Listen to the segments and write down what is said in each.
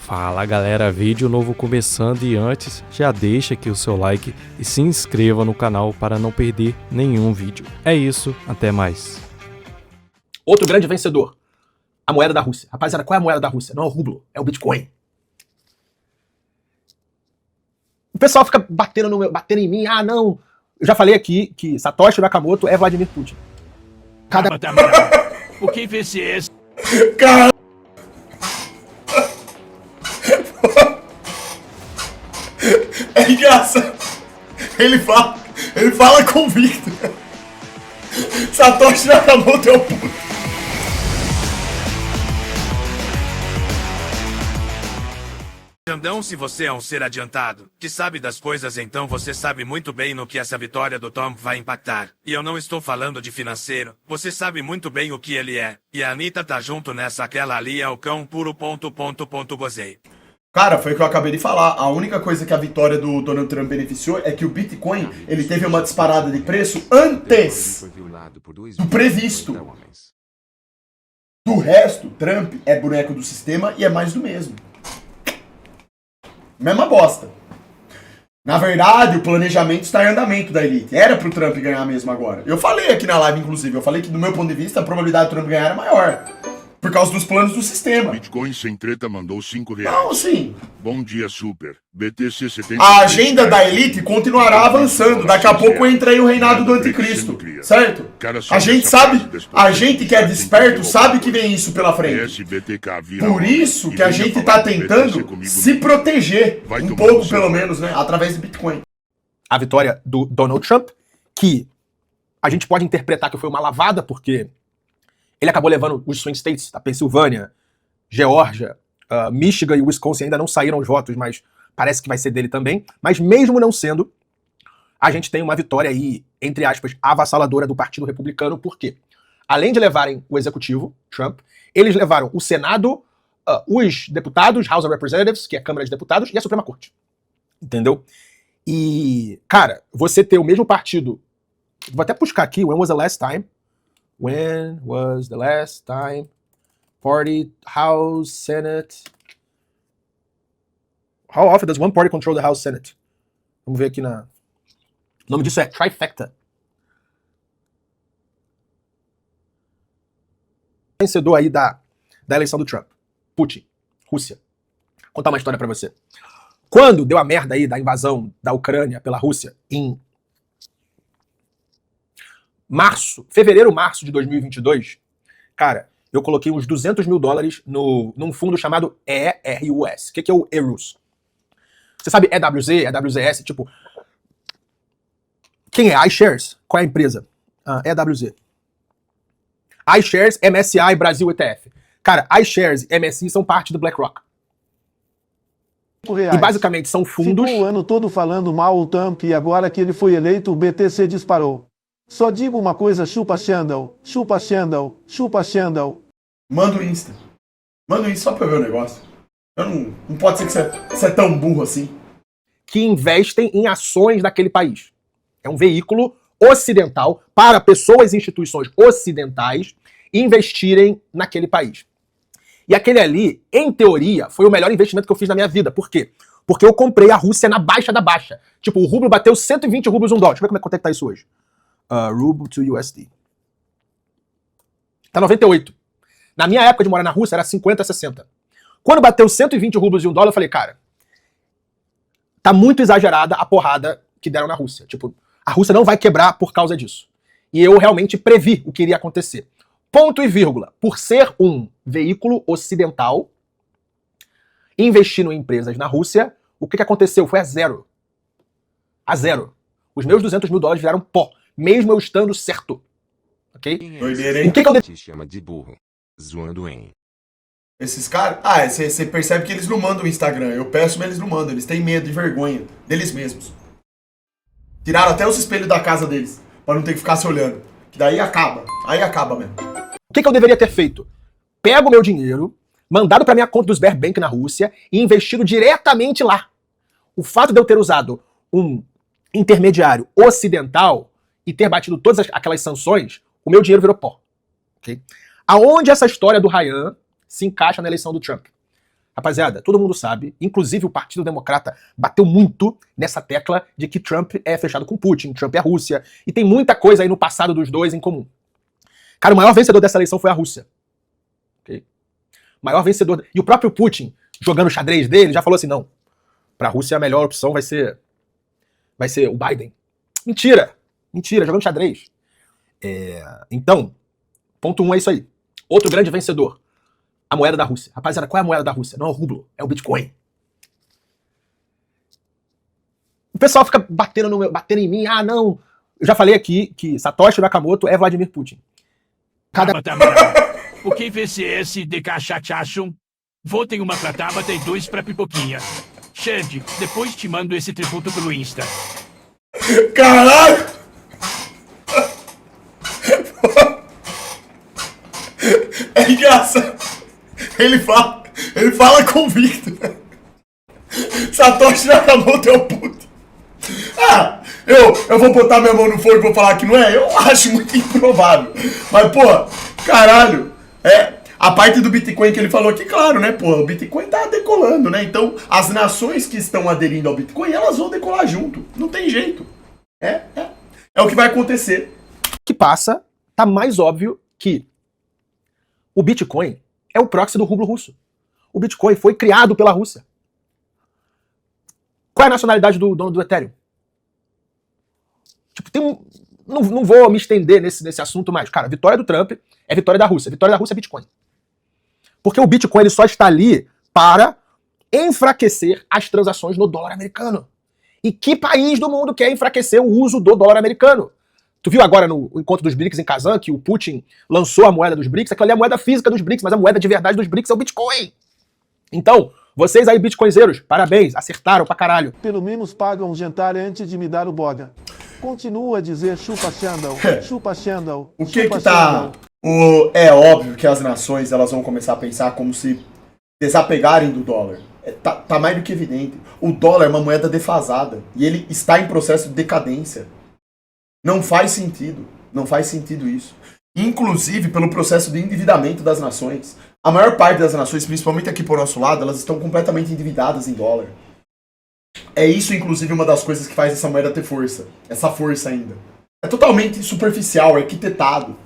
Fala galera, vídeo novo começando e antes já deixa aqui o seu like e se inscreva no canal para não perder nenhum vídeo. É isso, até mais. Outro grande vencedor, a moeda da Rússia. Rapaziada, qual é a moeda da Rússia? Não é o rublo, é o Bitcoin. O pessoal fica batendo em mim, não. Eu já falei aqui que Satoshi Nakamoto é Vladimir Putin. O que fez esse? Cara... É engraçado. Ele fala convicto. Satoshi Nakamoto é o puto. Xandão, se você é um ser adiantado, que sabe das coisas, então você sabe muito bem no que essa vitória do Tom vai impactar. E eu não estou falando de financeiro, você sabe muito bem o que ele é. E a Anitta tá junto nessa, aquela ali é o cão puro ... gozei. Cara, foi o que eu acabei de falar. A única coisa que a vitória do Donald Trump beneficiou é que o Bitcoin, ele teve uma disparada de preço antes do previsto. Do resto, Trump é boneco do sistema e é mais do mesmo. Mesma bosta. Na verdade, o planejamento está em andamento da elite. Era pro Trump ganhar mesmo agora. Eu falei aqui na live, inclusive, eu falei que do meu ponto de vista a probabilidade do Trump ganhar era maior. Por causa dos planos do sistema. Bitcoin sem treta mandou R$5. Não, sim. Bom dia, Super. BTC 70. A agenda da elite continuará avançando. Daqui a pouco entra aí o reinado do anticristo. Certo? A gente sabe, a gente que é desperto sabe que vem isso pela frente. Por isso que a gente tá tentando se proteger. Um pouco, pelo menos, né? Através do Bitcoin. A vitória do Donald Trump, que a gente pode interpretar que foi uma lavada, porque ele acabou levando os swing states, a Pensilvânia, Geórgia, Michigan e Wisconsin ainda não saíram os votos, mas parece que vai ser dele também. Mas mesmo não sendo, a gente tem uma vitória aí, entre aspas, avassaladora do Partido Republicano, porque além de levarem o executivo, Trump, eles levaram o Senado, os deputados, House of Representatives, que é a Câmara de Deputados, e a Suprema Corte. Entendeu? E, cara, você ter o mesmo partido... Vou até buscar aqui, when was the last time Party, House, Senate... How often does one party control the House, Senate? Vamos ver aqui na... O nome disso é trifecta. Vencedor aí da eleição do Trump. Putin, Rússia. Vou contar uma história pra você. Quando deu a merda aí da invasão da Ucrânia pela Rússia em fevereiro, março de 2022, cara, eu coloquei uns $200 mil num fundo chamado ERUS. O que é o ERUS? Você sabe EWZ, EWZS, tipo... Quem é? iShares? Qual é a empresa? EWZ. iShares, MSCI, Brasil ETF. Cara, iShares e MSCI são parte do BlackRock. E basicamente são fundos... Ficou o ano todo falando mal o Trump e agora que ele foi eleito o BTC disparou. Só digo uma coisa, chupa Xandão, chupa Xandão, chupa Xandão. Manda o Insta. Manda o Insta só pra eu ver o negócio. Não pode ser que você é tão burro assim. Que investem em ações daquele país. É um veículo ocidental para pessoas e instituições ocidentais investirem naquele país. E aquele ali, em teoria, foi o melhor investimento que eu fiz na minha vida. Por quê? Porque eu comprei a Rússia na baixa da baixa. Tipo, o rublo bateu 120 rublos $1. Deixa eu ver quanto é que tá isso hoje. Ruble to USD. Tá 98. Na minha época de morar na Rússia era 50, 60. Quando bateu 120 rublos e $1, eu falei, cara, tá muito exagerada a porrada que deram na Rússia. Tipo, a Rússia não vai quebrar por causa disso. E eu realmente previ o que iria acontecer. Ponto e vírgula. Por ser um veículo ocidental, investindo em empresas na Rússia, o que aconteceu? Foi a zero. A zero. Os meus $200 mil viraram pó. Mesmo eu estando certo. Ok? Doideira, hein? O que eu Te chama de burro. Zoando, hein? Esses caras... você percebe que eles não mandam o Instagram. Eu peço, mas eles não mandam. Eles têm medo e vergonha deles mesmos. Tiraram até os espelhos da casa deles. Pra não ter que ficar se olhando. Que daí acaba. Aí acaba mesmo. O que eu deveria ter feito? Pego o meu dinheiro, mandado pra minha conta do Sberbank na Rússia e investido diretamente lá. O fato de eu ter usado um intermediário ocidental e ter batido todas aquelas sanções, o meu dinheiro virou pó. Okay? Aonde essa história do Ryan se encaixa na eleição do Trump? Rapaziada, todo mundo sabe, inclusive o Partido Democrata bateu muito nessa tecla de que Trump é fechado com Putin, Trump é a Rússia, e tem muita coisa aí no passado dos dois em comum. Cara, o maior vencedor dessa eleição foi a Rússia. Okay? O maior vencedor. E o próprio Putin, jogando o xadrez dele, já falou assim, não, pra Rússia a melhor opção vai ser o Biden. Mentira, jogando xadrez. Então, ponto 1 é isso aí. Outro grande vencedor, a moeda da Rússia. Rapaziada, qual é a moeda da Rússia? Não é o rublo, é o Bitcoin. O pessoal fica batendo em mim, não. Eu já falei aqui que Satoshi Nakamoto é Vladimir Putin. O que VCS de Cachachachum? Votem uma pra Tabata e 2 pra Pipoquinha. Xande, depois te mando esse tributo pelo Insta. Caralho! É engraçado. Ele fala convicto. Satoshi Nakamoto é o puto. Eu vou botar minha mão no fogo e vou falar que não é? Eu acho muito improvável. Mas, pô, caralho. A parte do Bitcoin que ele falou aqui, claro, né? Pô, o Bitcoin tá decolando, né? Então, as nações que estão aderindo ao Bitcoin, elas vão decolar junto. Não tem jeito. É o que vai acontecer. Que passa, tá mais óbvio que o Bitcoin é o proxy do rublo russo. O Bitcoin foi criado pela Rússia. Qual é a nacionalidade do dono do Ethereum? Tipo, não vou me estender nesse assunto mais. Cara, a vitória do Trump é vitória da Rússia. A vitória da Rússia é Bitcoin. Porque o Bitcoin ele só está ali para enfraquecer as transações no dólar americano. E que país do mundo quer enfraquecer o uso do dólar americano? Tu viu agora no encontro dos BRICS em Kazan que o Putin lançou a moeda dos BRICS? Aquela ali é a moeda física dos BRICS, mas a moeda de verdade dos BRICS é o Bitcoin. Então, vocês aí, bitcoinzeiros, parabéns, acertaram pra caralho. Pelo menos pagam um jantar antes de me dar o boga. Continua a dizer chupa Xandão, chupa Xandão. O que tá... É óbvio que as nações elas vão começar a pensar como se desapegarem do dólar. Tá mais do que evidente. O dólar é uma moeda defasada e ele está em processo de decadência. Não faz sentido isso. Inclusive pelo processo de endividamento das nações. A maior parte das nações, principalmente aqui por nosso lado, elas estão completamente endividadas em dólar. É isso, inclusive, uma das coisas que faz essa moeda ter força. Essa força ainda. É totalmente superficial, arquitetado.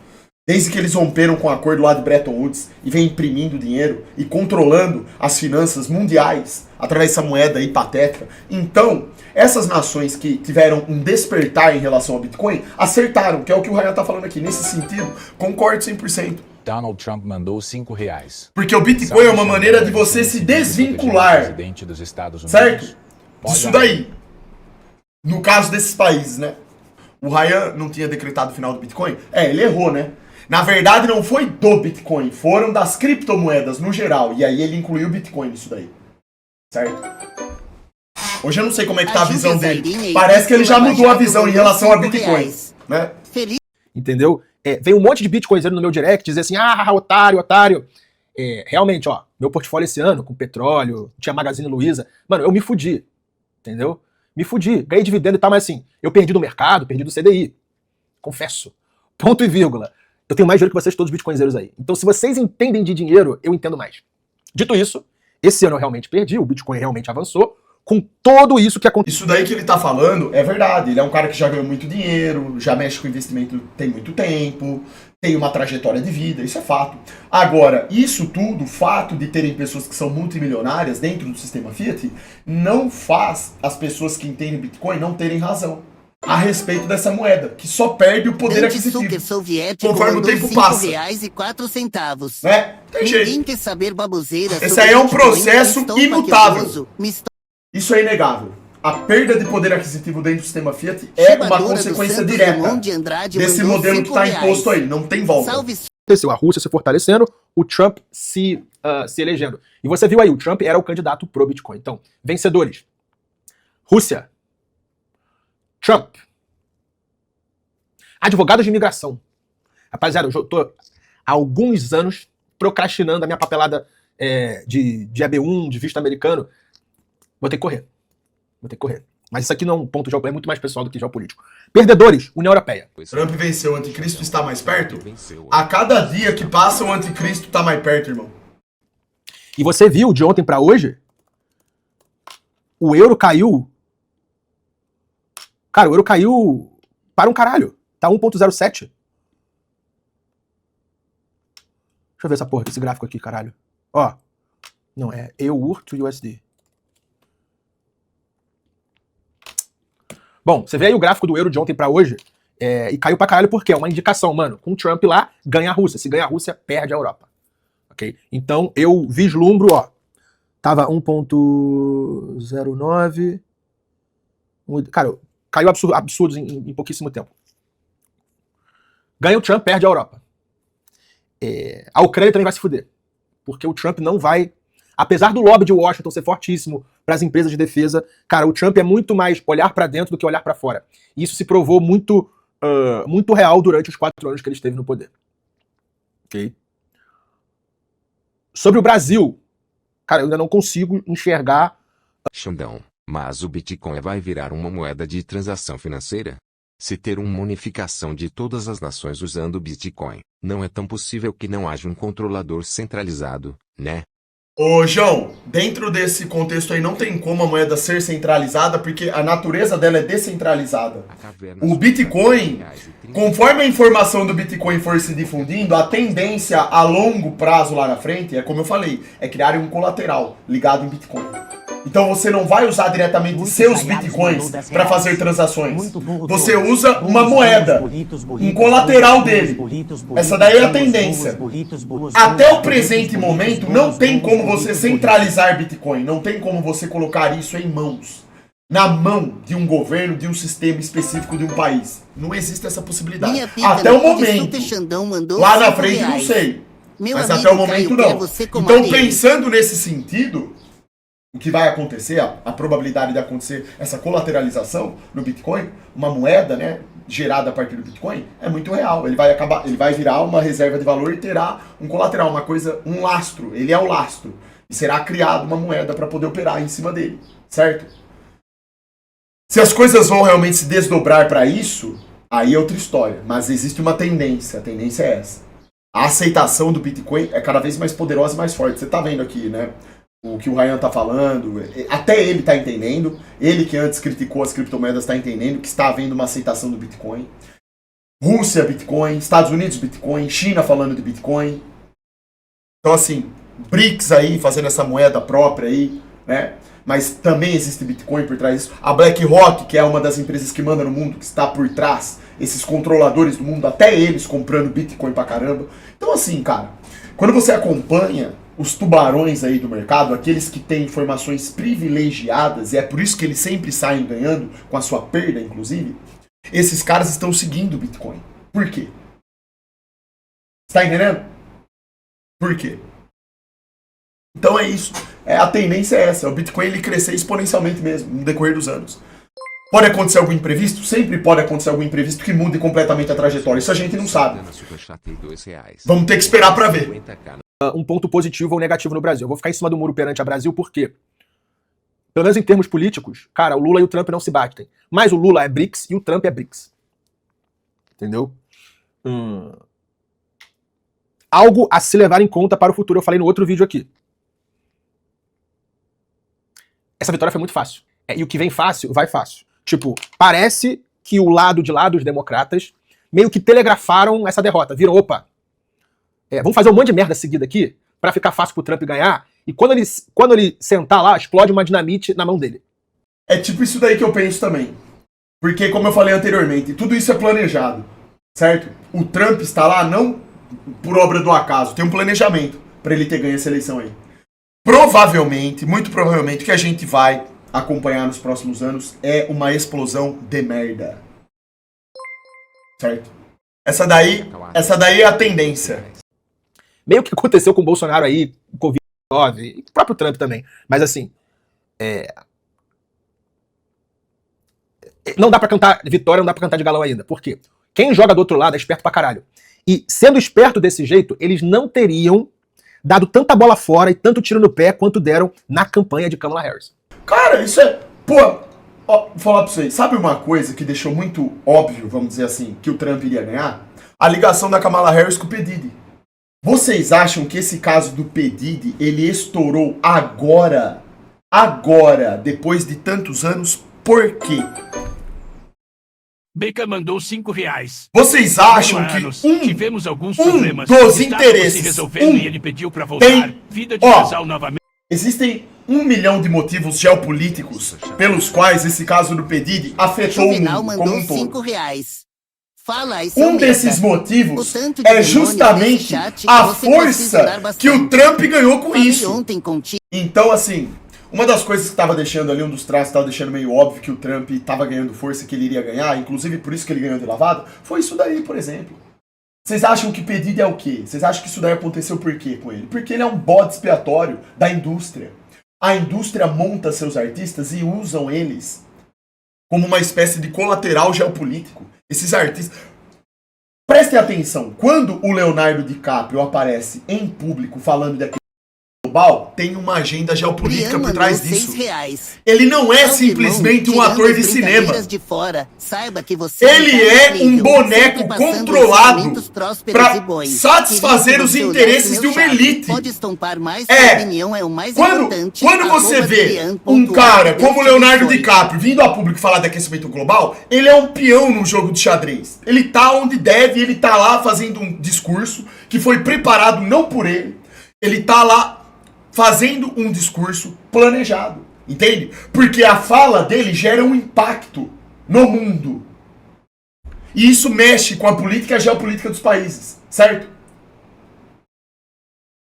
Desde que eles romperam com o acordo lá de Bretton Woods e vem imprimindo dinheiro e controlando as finanças mundiais através dessa moeda aí patética. Então, essas nações que tiveram um despertar em relação ao Bitcoin, acertaram, que é o que o Ryan tá falando aqui. Nesse sentido, concordo 100%. Donald Trump mandou R$5. Porque o Bitcoin é uma maneira de você se desvincular. Certo? Isso daí. No caso desses países, né? O Ryan não tinha decretado o final do Bitcoin? Ele errou, né? Na verdade, não foi do Bitcoin, foram das criptomoedas no geral. E aí ele incluiu o Bitcoin nisso daí. Certo? Hoje eu não sei como é que tá a visão dele. Parece que ele já mudou a visão em relação a Bitcoin, né? Entendeu? Vem um monte de bitcoinzeiro no meu direct dizer assim, otário. Realmente, ó, meu portfólio esse ano, com petróleo, tinha Magazine Luiza, mano, eu me fudi, entendeu? Me fudi, ganhei dividendo e tal, mas assim, eu perdi do mercado, perdi do CDI. Confesso. Ponto e vírgula. Eu tenho mais dinheiro que vocês todos bitcoinzeiros aí. Então, se vocês entendem de dinheiro, eu entendo mais. Dito isso, esse ano eu realmente perdi, o Bitcoin realmente avançou, com tudo isso que aconteceu. Isso daí que ele tá falando é verdade. Ele é um cara que já ganhou muito dinheiro, já mexe com investimento tem muito tempo, tem uma trajetória de vida, isso é fato. Agora, isso tudo, o fato de terem pessoas que são multimilionárias dentro do sistema Fiat, não faz as pessoas que entendem Bitcoin não terem razão a respeito dessa moeda, que só perde o poder aquisitivo conforme o tempo passa. R$5,04. Tem jeito. Ninguém quer saber baboseira. Esse aí é um processo imutável. Isso é inegável. A perda de poder aquisitivo dentro do sistema Fiat é uma consequência direta desse modelo que está imposto aí. Não tem volta. A Rússia se fortalecendo, o Trump se elegendo. E você viu aí, o Trump era o candidato pro Bitcoin. Então, vencedores. Rússia. Trump. Advogados de imigração. Rapaziada, eu tô há alguns anos procrastinando a minha papelada de EB1, de visto americano. Vou ter que correr. Mas isso aqui não é um ponto geopolítico, é muito mais pessoal do que geopolítico. Perdedores, União Europeia. Trump venceu, o anticristo está mais perto? A cada dia que passa, o anticristo está mais perto, irmão. E você viu de ontem pra hoje, o euro caiu. Cara, o euro caiu para um caralho. Tá 1.07. Deixa eu ver essa porra, esse gráfico aqui, caralho. Ó. Não, é EUR to USD. Bom, você vê aí o gráfico do euro de ontem pra hoje, e caiu pra caralho porque é uma indicação, mano. Com o Trump lá, ganha a Rússia. Se ganha a Rússia, perde a Europa. Ok? Então, eu vislumbro, ó. Tava 1.09. Cara, caiu absurdos em pouquíssimo tempo. Ganha o Trump, perde a Europa. A Ucrânia também vai se fuder. Porque o Trump não vai... Apesar do lobby de Washington ser fortíssimo para as empresas de defesa, cara, o Trump é muito mais olhar para dentro do que olhar para fora. E isso se provou muito, muito real durante os 4 anos que ele esteve no poder. Ok? Sobre o Brasil, cara, eu ainda não consigo enxergar... Xandão, mas o Bitcoin vai virar uma moeda de transação financeira? Se ter uma unificação de todas as nações usando o Bitcoin, não é tão possível que não haja um controlador centralizado, né? Ô, João, dentro desse contexto aí não tem como a moeda ser centralizada porque a natureza dela é descentralizada. O Bitcoin, conforme a informação do Bitcoin for se difundindo, a tendência a longo prazo lá na frente, é como eu falei, é criar um colateral ligado em Bitcoin. Então você não vai usar diretamente seus bitcoins para fazer transações. Você usa uma moeda, um colateral dele. Essa daí é a tendência. Até o presente momento não tem como você centralizar Bitcoin, não tem como você colocar isso em mãos. Na mão de um governo, de um sistema específico de um país. Não existe essa possibilidade. Até o momento. Lá na frente não sei. Mas até o momento não. Então pensando nesse sentido... O que vai acontecer, a probabilidade de acontecer essa colateralização no Bitcoin, uma moeda, né, gerada a partir do Bitcoin, é muito real. Ele vai virar uma reserva de valor e terá um colateral, uma coisa, um lastro. Ele é o lastro. E será criada uma moeda para poder operar em cima dele, certo? Se as coisas vão realmente se desdobrar para isso, aí é outra história. Mas existe uma tendência, a tendência é essa. A aceitação do Bitcoin é cada vez mais poderosa e mais forte. Você tá vendo aqui, né? O que o Ryan tá falando, até ele tá entendendo, ele que antes criticou as criptomoedas tá entendendo que está havendo uma aceitação do Bitcoin. Rússia, Bitcoin, Estados Unidos, Bitcoin, China falando de Bitcoin. Então assim, BRICS aí fazendo essa moeda própria aí, né? Mas também existe Bitcoin por trás disso. A BlackRock, que é uma das empresas que manda no mundo, que está por trás, esses controladores do mundo, até eles comprando Bitcoin pra caramba. Então assim, cara, quando você acompanha os tubarões aí do mercado, aqueles que têm informações privilegiadas, e é por isso que eles sempre saem ganhando, com a sua perda, inclusive, esses caras estão seguindo o Bitcoin. Por quê? Está entendendo? Por quê? Então é isso. A tendência é essa. O Bitcoin ele crescer exponencialmente mesmo, no decorrer dos anos. Pode acontecer algum imprevisto? Sempre pode acontecer algum imprevisto que mude completamente a trajetória. Isso a gente não sabe. Vamos ter que esperar para ver. Um ponto positivo ou negativo no Brasil. Eu vou ficar em cima do muro perante a Brasil porque, pelo menos em termos políticos, cara, o Lula e o Trump não se batem. Mas o Lula é BRICS e o Trump é BRICS. Entendeu? Algo a se levar em conta para o futuro. Eu falei no outro vídeo aqui. Essa vitória foi muito fácil. E o que vem fácil, vai fácil. Tipo, parece que o lado de lá dos democratas meio que telegrafaram essa derrota. Viram, opa, vamos fazer um monte de merda seguida aqui pra ficar fácil pro Trump ganhar. E quando ele sentar lá, explode uma dinamite na mão dele. É tipo isso daí que eu penso também. Porque, como eu falei anteriormente, tudo isso é planejado, certo? O Trump está lá não por obra do acaso. Tem um planejamento pra ele ter ganho essa eleição aí. Provavelmente, muito provavelmente, o que a gente vai acompanhar nos próximos anos é uma explosão de merda. Certo? Essa daí é a tendência. Meio que aconteceu com o Bolsonaro aí, o Covid-19, e o próprio Trump também. Mas assim, não dá pra cantar vitória, não dá pra cantar de galão ainda. Por quê? Quem joga do outro lado é esperto pra caralho. E sendo esperto desse jeito, eles não teriam dado tanta bola fora e tanto tiro no pé quanto deram na campanha de Kamala Harris. Cara, isso é... Pô, ó, vou falar pra vocês. Sabe uma coisa que deixou muito óbvio, vamos dizer assim, que o Trump iria ganhar? A ligação da Kamala Harris com o P. Diddy. Vocês acham que esse caso do P. Diddy, ele estourou agora? Agora, depois de tantos anos, por quê? Baker mandou R$5. Vocês acham que tivemos alguns problemas. dos Estávamos interesses, se resolvendo e ele pediu pra voltar. Vida de casal novamente. Existem 1 milhão de motivos geopolíticos pelos quais esse caso do P. Diddy afetou o Juvenal mundo como mandou um todo. R$5. Fala aí, seu Um desses merda. motivos O tanto de é demônio justamente nesse chat que a você precisa força estudar bastante. que o Trump ganhou com Falei isso. ontem contigo. Então, assim, uma das coisas que estava deixando ali, um dos traços que estava deixando meio óbvio que o Trump estava ganhando força, que ele iria ganhar, inclusive por isso que ele ganhou de lavada, foi isso daí, por exemplo. Vocês acham que P. Diddy é o quê? Vocês acham que isso daí aconteceu por quê com ele? Porque ele é um bode expiatório da indústria. A indústria monta seus artistas e usam eles como uma espécie de colateral geopolítico. Esses artistas... Prestem atenção, quando o Leonardo DiCaprio aparece em público falando daquele global, tem uma agenda geopolítica por trás disso. R$6. Ele não é Salve, simplesmente irmão, um ator tirando de as cinema. brincadeiras de fora, saiba que você Ele um cara é um incrível, boneco sempre passando controlado ensinamentos prósperos pra e bons. satisfazer Queria os que você interesses olhasse de meu uma chat. elite. Pode estompar mais, É. sua opinião é o mais importante. Quando você vê um cara como o Leonardo DiCaprio vindo a público falar de aquecimento global, ele é um peão no jogo de xadrez. Ele tá onde deve, ele tá lá fazendo um discurso que foi preparado não por ele. Ele tá lá fazendo um discurso planejado, entende? Porque a fala dele gera um impacto no mundo. E isso mexe com a política e a geopolítica dos países, certo?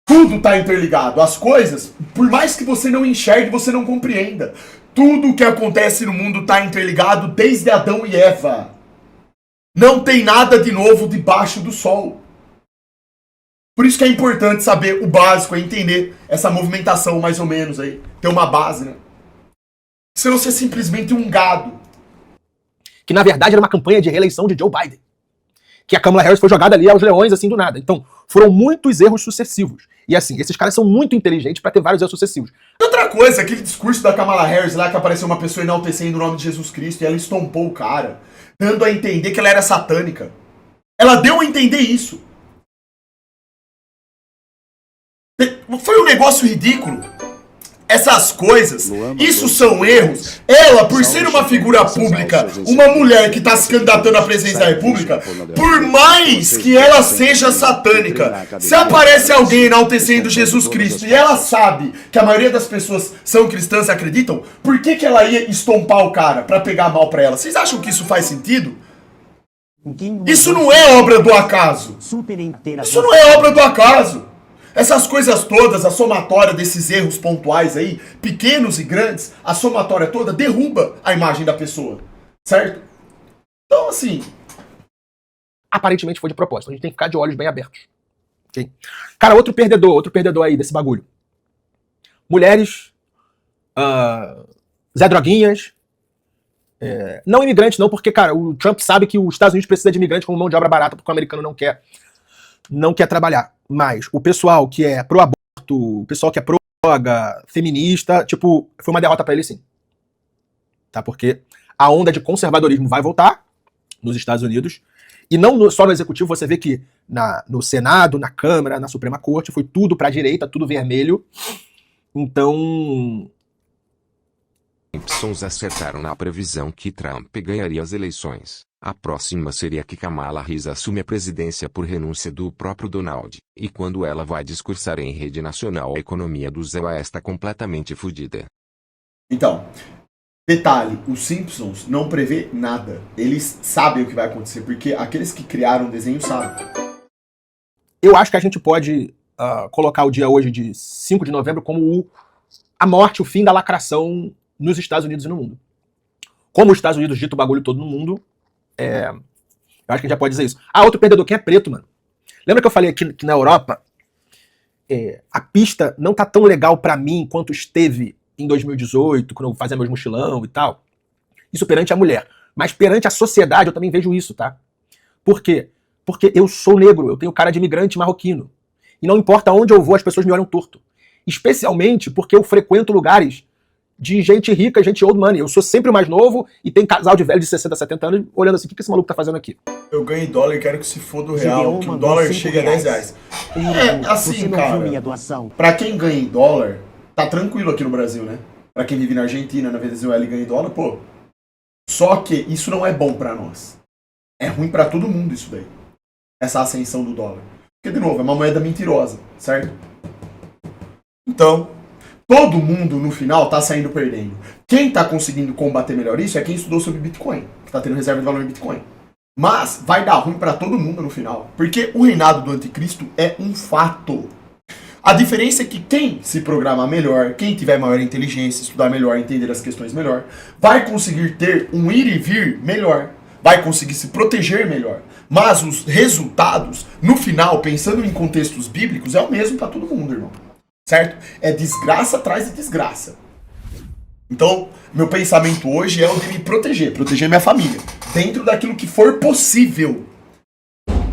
Tudo tá interligado. As coisas, por mais que você não enxergue, você não compreenda. Tudo o que acontece no mundo tá interligado desde Adão e Eva. Não tem nada de novo debaixo do sol. Por isso que é importante saber o básico, é entender essa movimentação mais ou menos aí. Ter uma base, né? Senão você é simplesmente um gado. Que na verdade era uma campanha de reeleição de Joe Biden. Que a Kamala Harris foi jogada ali aos leões, assim, do nada. Então, foram muitos erros sucessivos. E assim, esses caras são muito inteligentes pra ter vários erros sucessivos. Outra coisa, aquele discurso da Kamala Harris lá, que apareceu uma pessoa enaltecendo o nome de Jesus Cristo e ela estompou o cara, dando a entender que ela era satânica. Ela deu a entender isso. Foi um negócio ridículo. Essas coisas, isso são erros. Ela, por ser uma figura pública, uma mulher que está se candidatando à presidência da República, por mais que ela seja satânica, se aparece alguém enaltecendo Jesus Cristo e ela sabe que a maioria das pessoas são cristãs e acreditam, por que ela ia estompar o cara pra pegar mal pra ela? Vocês acham que isso faz sentido? Isso não é obra do acaso. Isso não é obra do acaso. Essas coisas todas, a somatória desses erros pontuais aí, pequenos e grandes, a somatória toda derruba a imagem da pessoa, certo? Então, assim... Aparentemente foi de propósito. A gente tem que ficar de olhos bem abertos. Okay? Cara, outro perdedor aí desse bagulho. Mulheres, Zé Droguinhas, não imigrantes não, porque, cara, o Trump sabe que os Estados Unidos precisa de imigrantes como mão de obra barata, porque o americano não quer trabalhar. Mas o pessoal que é pró-aborto, o pessoal que é pró-droga, feminista, tipo, foi uma derrota pra ele sim. Tá? Porque a onda de conservadorismo vai voltar nos Estados Unidos. E não só no executivo, você vê que no Senado, na Câmara, na Suprema Corte, foi tudo pra direita, tudo vermelho. Então... Simpsons acertaram na previsão que Trump ganharia as eleições. A próxima seria que Kamala Harris assume a presidência por renúncia do próprio Donald. E quando ela vai discursar em rede nacional, a economia do Zé está completamente fodida. Então, detalhe, os Simpsons não prevê nada. Eles sabem o que vai acontecer, porque aqueles que criaram o desenho sabem. Eu acho que a gente pode colocar o dia hoje de 5 de novembro como a morte, o fim da lacração nos Estados Unidos e no mundo. Como os Estados Unidos dita o bagulho todo no mundo, eu acho que a gente já pode dizer isso. Outro perdedor, quem é preto, mano. Lembra que eu falei aqui que na Europa a pista não tá tão legal pra mim quanto esteve em 2018, quando eu fazia meus mochilão e tal? Isso perante a mulher. Mas perante a sociedade eu também vejo isso, tá? Por quê? Porque eu sou negro, eu tenho cara de imigrante marroquino. E não importa onde eu vou, as pessoas me olham torto. Especialmente porque eu frequento lugares de gente rica, gente old money. Eu sou sempre o mais novo e tem casal de velho de 60, 70 anos olhando assim, o que esse maluco tá fazendo aqui? Eu ganho em dólar e quero que se foda o real, que o dólar chegue a 10 reais. É, assim, cara, pra quem ganha em dólar, tá tranquilo aqui no Brasil, né? Pra quem vive na Argentina, na Venezuela e ganha em dólar, pô. Só que isso não é bom pra nós. É ruim pra todo mundo isso daí. Essa ascensão do dólar. Porque, de novo, é uma moeda mentirosa, certo? Então, todo mundo, no final, tá saindo perdendo. Quem tá conseguindo combater melhor isso é quem estudou sobre Bitcoin, que tá tendo reserva de valor em Bitcoin. Mas vai dar ruim pra todo mundo no final. Porque o reinado do anticristo é um fato. A diferença é que quem se programar melhor, quem tiver maior inteligência, estudar melhor, entender as questões melhor, vai conseguir ter um ir e vir melhor. Vai conseguir se proteger melhor. Mas os resultados, no final, pensando em contextos bíblicos, é o mesmo para todo mundo, irmão. Certo? É desgraça atrás de desgraça. Então, meu pensamento hoje é o de me proteger minha família, dentro daquilo que for possível.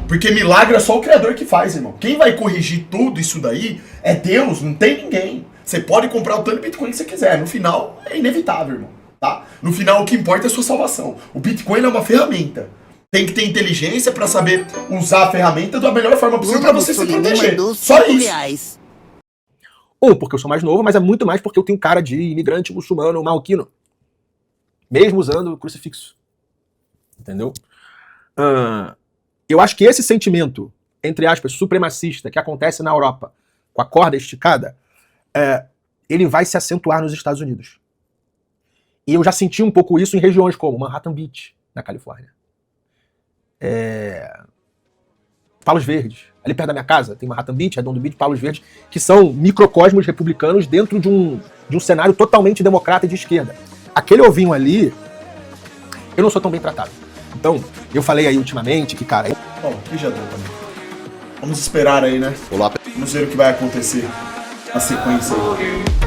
Porque milagre é só o Criador que faz, irmão. Quem vai corrigir tudo isso daí é Deus, não tem ninguém. Você pode comprar o tanto de Bitcoin que você quiser. No final, é inevitável, irmão. Tá? No final, o que importa é a sua salvação. O Bitcoin é uma ferramenta. Tem que ter inteligência para saber usar a ferramenta da melhor forma possível para você se proteger. Só isso. Porque eu sou mais novo, mas é muito mais porque eu tenho cara de imigrante muçulmano marroquino. Mesmo usando crucifixo. Entendeu? Eu acho que esse sentimento, entre aspas, supremacista, que acontece na Europa, com a corda esticada, ele vai se acentuar nos Estados Unidos. E eu já senti um pouco isso em regiões como Manhattan Beach, na Califórnia. Palos Verdes. Ali perto da minha casa tem Manhattan Beach, Redondo Beach, Palos Verdes, que são microcosmos republicanos dentro de um cenário totalmente democrata e de esquerda. Aquele ovinho ali, eu não sou tão bem tratado. Então, eu falei aí ultimamente que, cara... Bom, aqui já deu também. Vamos esperar aí, né? Vamos ver o que vai acontecer na sequência aí.